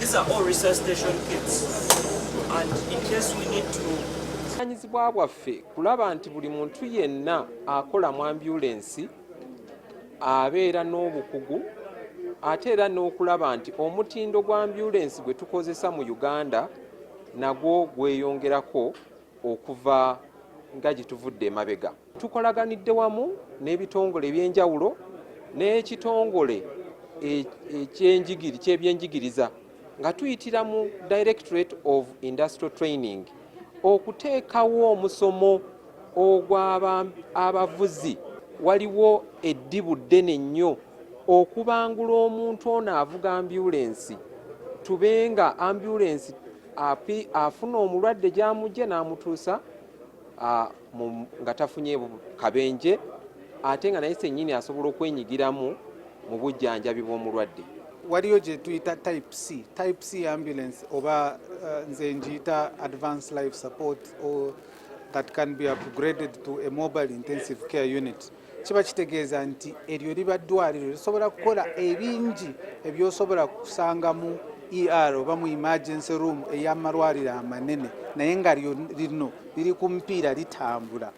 These are all resuscitation kits, and in case we need to. Bwanyizibwa bwaffe kulaba nti buli muntu yenna akola mu ambulensi abeera n'obukugu ate era n'okulaba nti omutindo gwa ambulensi gwe tukozesa mu Uganda nagwo gweyongerako okuva nga gye tuvudde emabega. Tukolaganidde wamu n'ebitongole ebyenjawulo n'ekitongole ky'ebyenjigiriza nga tuyitira mu Directorate of Industrial Training okuteekawo omusomo ogw'abavuzi. Waliwo eddibu ddene nnyo okubangula omuntu ono avuga ambulensi tubenga ambulensi afuna omulwadde gy'amujja n'amutuusa nga tafunye kabenje ate nga naye ssennyini asobola okwenyigiramu mu bujjanjabi bw'omulwadde. Waliyo gye tuyita type C ambulance oba nze njiyita advanced life support or that can be upgraded to a mobile intensive care unit. Kiba kitegeeza nti eryo liba ddwaliro lisobola kukola ebingi ebyosobola kusanga mu ER oba mu emergency room ey'amalwaliro amanene naye nga lino liri ku mpiira litambula.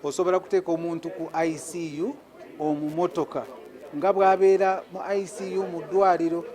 Osobola kuteeka omuntu ku ICU omu motoka nga bw'abeera mu ICU mu ddwaliro.